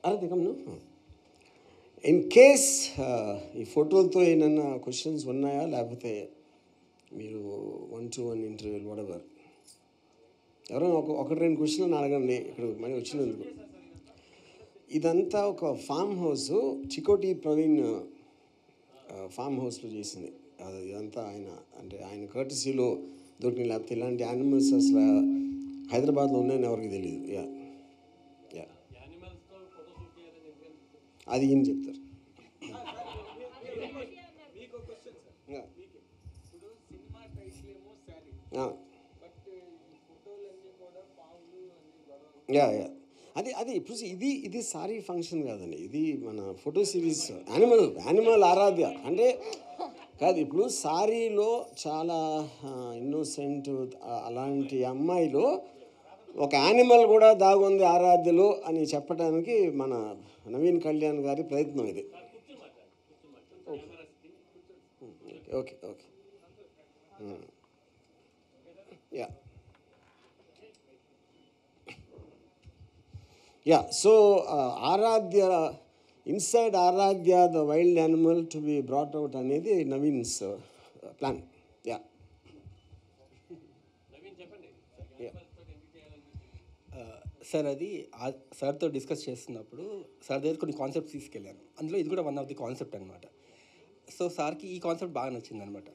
అదే కమ్ను in case ఈ ఫోటోలతో ఏమన్నా క్వశ్చన్స్ ఉన్నాయా, లేకపోతే మీరు 1-to-1 ఇంటర్వ్యూలు వాడెవర్ ఎవరైనా ఒకటి రెండు క్వశ్చన్లు అడగండి ఇక్కడ మళ్ళీ వచ్చినందుకు. ఇదంతా ఒక farm house, Chikoti Praveen farm హౌస్లో చేసింది. ఇదంతా ఆయన అంటే ఆయన కర్టసీలో దొరికిన, లేకపోతే ఇలాంటి యానిమల్స్ అసలు హైదరాబాద్లో ఉన్నాయని ఎవరికి తెలియదు. యా యా అది ఈయన చెప్తారు. యా యా అది ఇప్పుడు ఇది సారీ ఫంక్షన్ కాదండి, ఇది మన ఫోటో సిరీస్. యానిమల్ ఆరాధ్య అంటే కాదు. ఇప్పుడు సారీలో చాలా ఇన్నోసెంట్ అలాంటి అమ్మాయిలో ఒక యానిమల్ కూడా దాగుంది ఆరాధ్యలో అని చెప్పడానికి మన నవీన్ కళ్యాణ్ గారి ప్రయత్నం ఇది. Okay okay ya ya so Aaradhya, inside Aaradhya the wild animal to be brought out అనేది నవీన్స్ ప్లాన్. యా సార్ అది సార్తో డిస్కస్ చేస్తున్నప్పుడు సార్ దగ్గర కొన్ని కాన్సెప్ట్స్ తీసుకెళ్ళాను. అందులో ఇది కూడా వన్ ఆఫ్ ది కాన్సెప్ట్ అనమాట. సో సార్కి ఈ కాన్సెప్ట్ బాగా నచ్చింది అనమాట.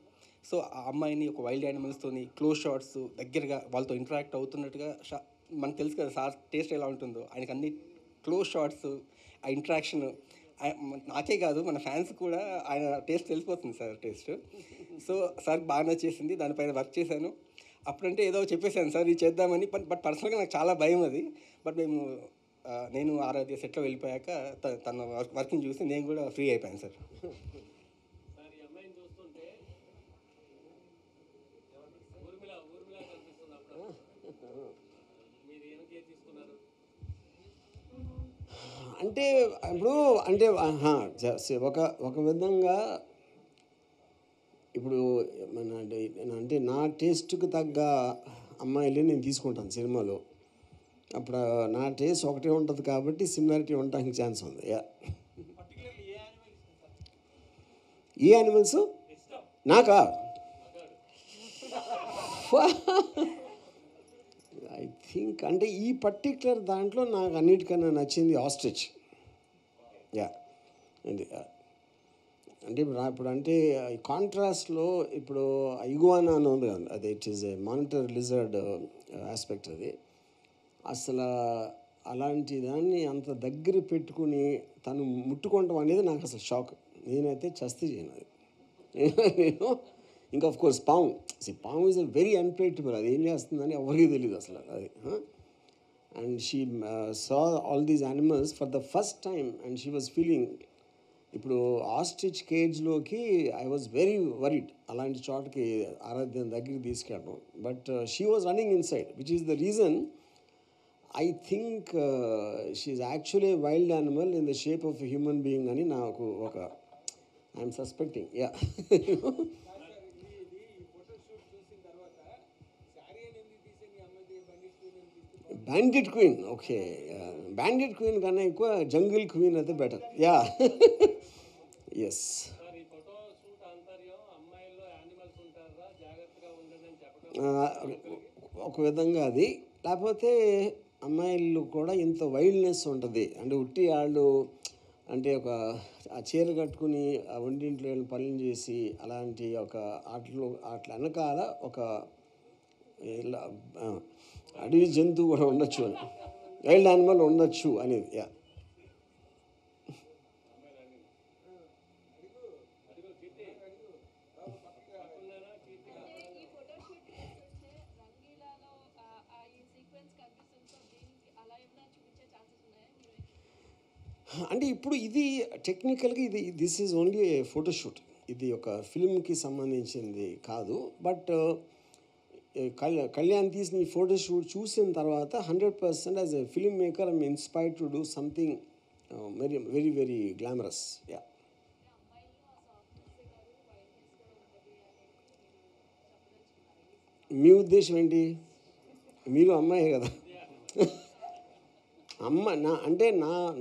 సో ఆ అమ్మాయిని ఒక వైల్డ్ యానిమల్స్తోని క్లోజ్ షాట్స్ దగ్గరగా వాళ్ళతో ఇంటరాక్ట్ అవుతున్నట్టుగా మనకు తెలుసు కదా సార్ టేస్ట్ ఎలా ఉంటుందో. ఆయనకు అన్ని క్లోజ్ షాట్స్, ఆ ఇంటరాక్షన్ నాకే కాదు మన ఫ్యాన్స్ కూడా ఆయన టేస్ట్ తెలిసిపోతుంది సార్ టేస్ట్. సో సార్కి బాగా నచ్చేసింది, దానిపైన వర్క్ చేశాను. అప్పుడంటే ఏదో చెప్పేశాను సార్ ఇది చేద్దామని, బట్ పర్సనల్గా నాకు చాలా భయం అది. బట్ నేను ఆరాధ్య సెట్లో వెళ్ళిపోయాక తన వర్కింగ్ చూసి నేను కూడా ఫ్రీ అయిపోయాను సార్. అంటే ఇప్పుడు అంటే ఒక విధంగా ఇప్పుడు అంటే నా టేస్ట్కి తగ్గ అమ్మాయిలే నేను తీసుకుంటాను సినిమాలో. అప్పుడు నా టేస్ట్ ఒకటే ఉంటుంది కాబట్టి సిమిలారిటీ ఉండడానికి ఛాన్స్ ఉంది. ఏ యానిమల్స్ నాకా? ఐ థింక్ అంటే ఈ పర్టిక్యులర్ దాంట్లో నాకు అన్నిటికన్నా నచ్చింది ఆస్ట్రిచ్. యా అంటే ఇప్పుడు అంటే ఈ కాంట్రాస్ట్లో ఇప్పుడు ఇగువానా అని ఉంది కదా, అది it is a monitor lizard aspect. అది అసలు అలాంటి దాన్ని అంత దగ్గర పెట్టుకుని తను ముట్టుకోవటం అనేది నాకు అసలు షాక్. నేనైతే చస్తే చేయను అది. నేను ఇంకా ఆఫ్ కోర్స్ పాము ఈజ్ అ వెరీ అన్ప్రెడిక్టబుల్. అది ఏం చేస్తుందని ఎవరికీ తెలియదు అసలు అది. And she saw all these animals for the first time and she was feeling. ఇప్పుడు ఆస్ట్రిచ్ కేజ్లోకి ఐ వాజ్ వెరీ వరీడ్ అలాంటి చోటకి ఆరాధ్యం దగ్గరికి తీసుకెళ్ళడం. But she was running inside, which is the reason I think she is actually wild animal in the shape of human being అని నాకు ఒక I'm suspecting. Yeah bandit queen. Okay, bandit queen కన్నా ఎక్కువ జంగిల్ క్వీన్ అయితే better. Yeah yes ఒక విధంగా అది. లేకపోతే అమ్మాయిలు కూడా ఇంత వైల్డ్నెస్ ఉంటుంది అంటే ఉట్టి వాళ్ళు అంటే ఒక ఆ చీర కట్టుకుని ఆ వంటింట్లో పనులు చేసి అలాంటి ఒక అట్లా వెనకాల ఒక అడవి జంతువు కూడా ఉండొచ్చు అని, వైల్డ్ యానిమల్ ఉండొచ్చు అనేది. యా అంటే ఇప్పుడు ఇది టెక్నికల్గా this is only A photoshoot. ఇది ఒక ఫిల్మ్కి సంబంధించింది కాదు. బట్ కళ్యాణ్ తీసిన ఈ ఫోటోషూట్ చూసిన తర్వాత 100% as a film maker I'm inspired to do something very very very glamorous. Yeah మీ ఉద్దేశం ఏంటి? మీరు అమ్మాయి కదా. అంటే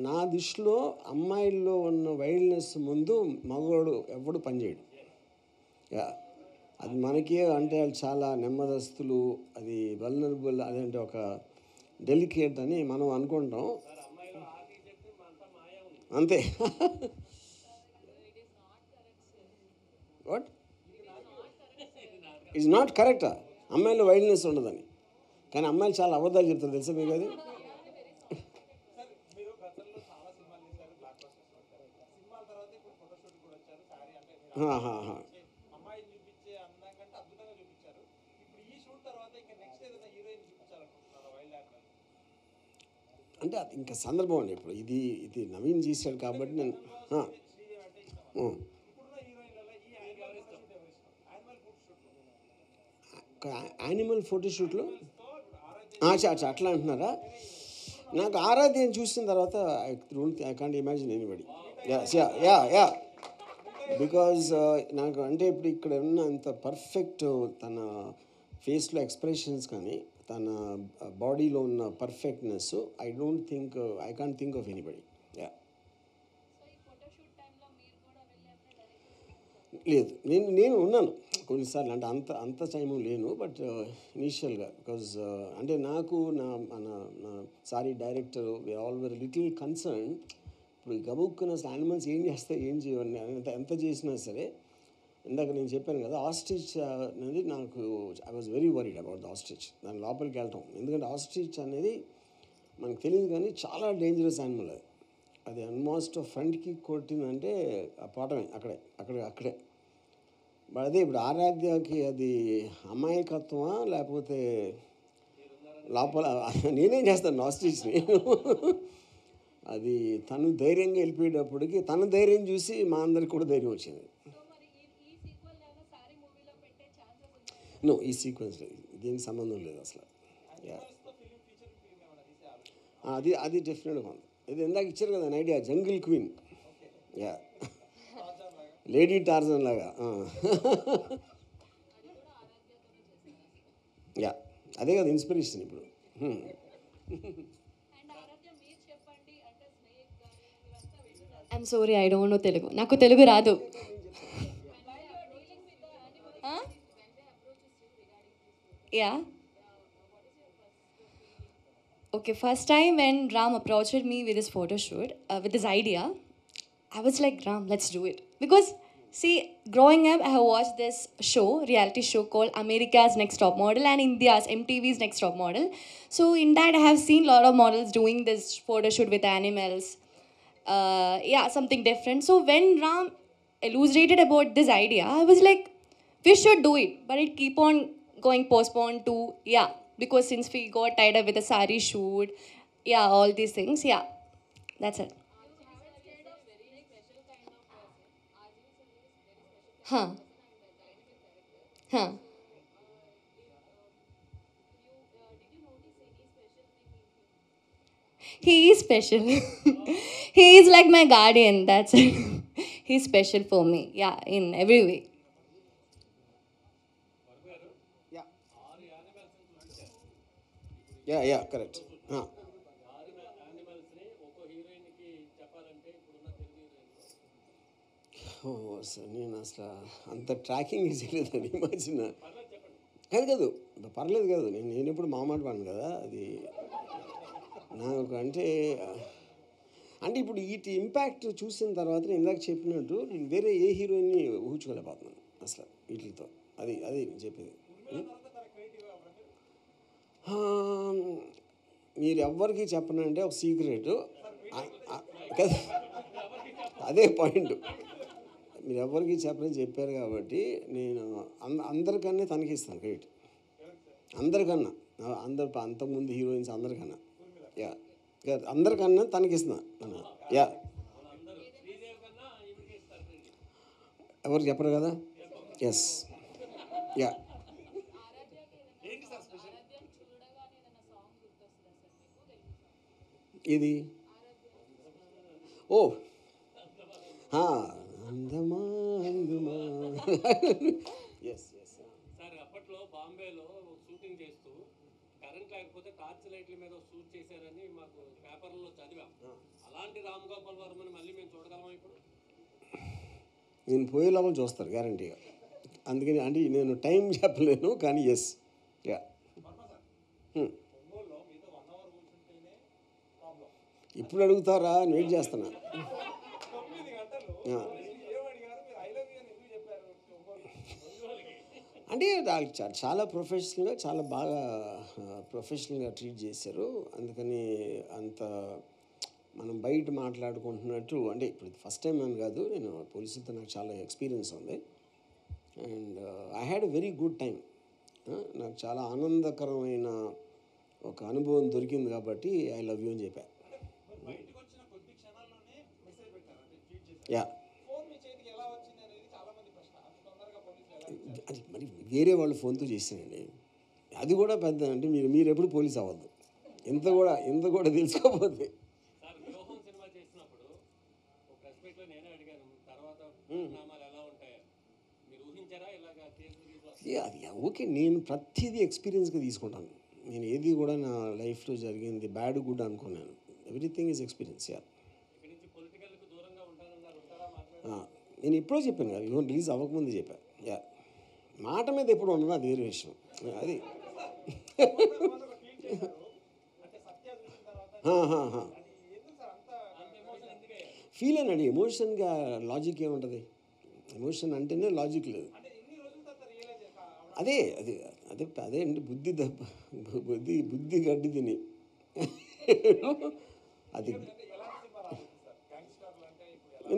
నా దృష్టిలో అమ్మాయిల్లో ఉన్న వైల్డ్నెస్ ముందు మగవాడు ఎవడు పనిచేయడు. యా, అది మనకి అంటే వాళ్ళు చాలా నెమ్మదస్తులు, అది వల్నరబుల్, అదంటే ఒక డెలికేట్ అని మనం అనుకుంటాం. అంతే. వాట్ ఈజ్ నాట్ కరెక్టా? అమ్మాయిలో వైల్డ్నెస్ ఉండదని. కానీ అమ్మాయిలు చాలా అబద్ధాలు చెప్తారు, తెలుసా మీకు అది? అంటే అది ఇంకా సందర్భం అండి. ఇప్పుడు ఇది నవీన్ చేశాడు కాబట్టి నేను యానిమల్ ఫోటోషూట్లో అట్లా అంటున్నారా? నాకు ఆరాధ్యం చూసిన తర్వాత I can't imagine anybody. Yeah because నాకు అంటే ఇప్పుడు ఇక్కడ ఉన్న అంత పర్ఫెక్ట్ తన ఫేస్లో ఎక్స్ప్రెషన్స్ కానీ తన బాడీలో ఉన్న perfectness I can't think of anybody. Yeah, లేదు, నేను ఉన్నాను కొన్నిసార్లు, అంటే అంత టైము లేను, బట్ ఇనీషియల్గా బికాజ్ అంటే నాకు మన sorry director all were little concern. ఇప్పుడు గబుక్కున్న యానిమల్స్ ఏం చేస్తాయి, ఏం చేయవని ఎంత చేసినా సరే. ఇందాక నేను చెప్పాను కదా, ఆస్ట్రిచ్ అనేది నాకు I was very worried about the ostrich. దాని లోపలికి వెళ్ళటం, ఎందుకంటే ఆస్ట్రిచ్ అనేది మనకు తెలియదు కానీ చాలా డేంజరస్ యానిమల్. అది ఆల్మోస్ట్ ఫ్రంట్కి కొట్టిందంటే ఆ పోవటమే అక్కడే. అదే ఇప్పుడు ఆరాధ్యకి అది అమాయకత్వమా లేకపోతే లోపల నేనేం చేస్తాను ఆస్ట్రిచ్ని. అది తను ధైర్యంగా వెళ్ళిపోయేటప్పటికి తన ధైర్యం చూసి మా అందరికి కూడా ధైర్యం వచ్చింది. ఈ సీక్వెన్స్ దీనికి సంబంధం లేదు అసలు. అది డెఫినెట్గా ఉంది. ఇది ఇందాక ఇచ్చారు కదా idea, jungle queen. Yeah, lady Tarzan లాగా. యా, అదే కదా ఇన్స్పిరేషన్ ఇప్పుడు. I'm sorry, I don't know Telugu. నాకు తెలుగు రాదు. Yeah, okay, first time when Ram approached me with his photo shoot, with this idea, I was like, Ram, let's do it. Because, see, growing up, I have watched this reality show called America's Next Top Model and India's MTV's Next Top Model. So, in that, I have seen a lot of models doing this photo shoot with animals. Something different. So, when Ram elucidated about this idea, I was like, we should do it. But it keep on going postponed to, because since we got tied up with a sari shoot, all these things, that's it. Huh. He is special. He is like my guardian, that's it. He's special for me, in every way. Yeah correct. Sir నేను అసలు అంత tracking చేయలేదండి ఈ మధ్యన. కాదు పర్లేదు కాదు, నేను ఎప్పుడు మాట పడను కదా. అది నాకు అంటే ఇప్పుడు వీటి ఇంపాక్ట్ చూసిన తర్వాత నేను ఇందాక చెప్పినట్టు నేను వేరే ఏ హీరోయిన్ని ఊహించుకోలేకపోతున్నాను అసలు వీటితో. అది నేను చెప్పేది. మీరు ఎవ్వరికి చెప్పనంటే ఒక సీక్రెట్ కదా, అదే పాయింట్. మీరు ఎవరికి చెప్పని చెప్పారు కాబట్టి నేను అందరికన్నా తనకి ఇస్తాను క్రెడిట్. అందరికన్నా అంతకుముందు హీరోయిన్స్ అందరికన్నా అందరికన్నా తనకిస్తున్నాను. ఎవరు చెప్పరు కదా. ఎస్. ఇది అందమా అందమా. ఎస్ సార్ అప్పట్లో బాంబేలో షూటింగ్ చేస్తూ కరెంట్ లేకపోతే టార్చ్ లైట్ల మీద షూట్ చేశారని మాకు పేపర్లో చదివాం. అలాంటి రామ్ గోపాల్ వర్మని మళ్ళీ మేము చూడగలమా ఇప్పుడు? నేను పోయే లోపల చూస్తారు గ్యారంటీగా. అందుకని అంటే నేను టైం చెప్పలేను, కానీ ఎస్. యా, ఇప్పుడు అడుగుతారా అని వెయిట్ చేస్తున్నా. అంటే చాలా ప్రొఫెషనల్గా, చాలా బాగా ప్రొఫెషనల్గా ట్రీట్ చేశారు. అందుకని అంత మనం బయట మాట్లాడుకుంటున్నట్టు అంటే ఇప్పుడు ఫస్ట్ టైం అని కాదు, నేను పోలీసులతో నాకు చాలా ఎక్స్పీరియన్స్ ఉంది. And I had a very good time. నాకు చాలా ఆనందకరమైన ఒక అనుభవం దొరికింది కాబట్టి ఐ లవ్ యూ అని చెప్పా. యా, అది మరి వేరే వాళ్ళు ఫోన్తో చేశానండి. అది కూడా పెద్ద అంటే మీరు ఎప్పుడు పోలీస్ అవ్వద్దు, ఇంత కూడా తెలుసుకోకపోతే. సార్ వ్యూహం సినిమా చేసినప్పుడు ఒక ప్రెస్ మీట్లో నేనే అడిగాను, తర్వాత పరిణామాలు ఎలా ఉంటాయో మీరు ఊహించారా? ఇలాగా కేసులు అది ఓకే, నేను ప్రతిదీ ఎక్స్పీరియన్స్గా తీసుకుంటాను. నేను ఏది కూడా నా లైఫ్లో జరిగింది బ్యాడ్ గుడ్ అనుకున్నాను. Everything is experience. యా, ఇక్కడి నుంచి పొలిటికల్కి దూరంగా ఉంటానన్నారు, ఉంటారా? మాట్లాడారు. నేను ఎప్పుడో చెప్పాను కదా, ఇవన్నీ రిలీజ్ అవ్వకముందు చెప్పాను. యా, మాట మీద ఎప్పుడు ఉండదు, అది వేరే విషయం. అది ఫీల్ అయినాడు. ఎమోషన్గా లాజిక్ ఏముంటుంది? ఎమోషన్ అంటేనే లాజిక్ లేదు. అదే అదే అదే అదే అండి, బుద్ధి గడ్డి తిని అది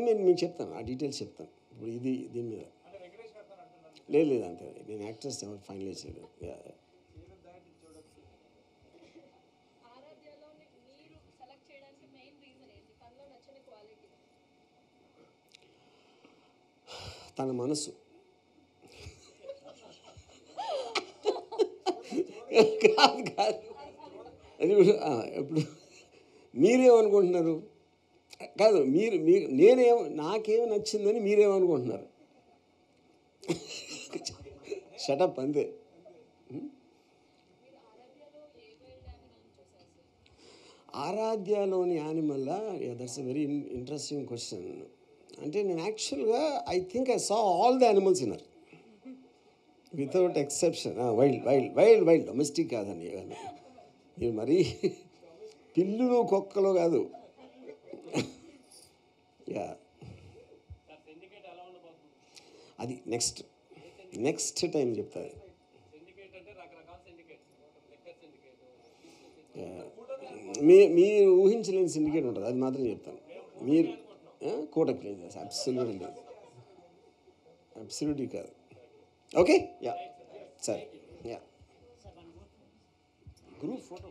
నేను మీకు చెప్తాను, ఆ డీటెయిల్స్ చెప్తాను. ఇప్పుడు దీని మీద లేదు అంతే, నేను యాక్టర్స్ ఎవరు ఫైనలైజ్ చేయలేదు. తన మనసు కాదు అది ఇప్పుడు మీరేమనుకుంటున్నారు? కాదు, మీరు నాకేమో నచ్చిందని మీరేమనుకుంటున్నారు? షటప్ అంతే. ఆరాధ్యలోని యానిమల్లా? That's a very interesting question. అంటే నేను యాక్చువల్గా I think I saw all the animals in her without exception. Wild domestic కాదండి. మీరు మరీ పిల్లులు కుక్కలు కాదు. యా, అది నెక్స్ట్ టైం చెప్తారు. మీరు ఊహించలేని సిండికేట్ ఉంటుంది, అది మాత్రం చెప్తాను. మీరు కోటక్ లేదు, అబ్సల్యూట్లీ లేదు, అబ్సల్యూట్లీ కాదు. ఓకే, యా, సరే. Yeah, group photo.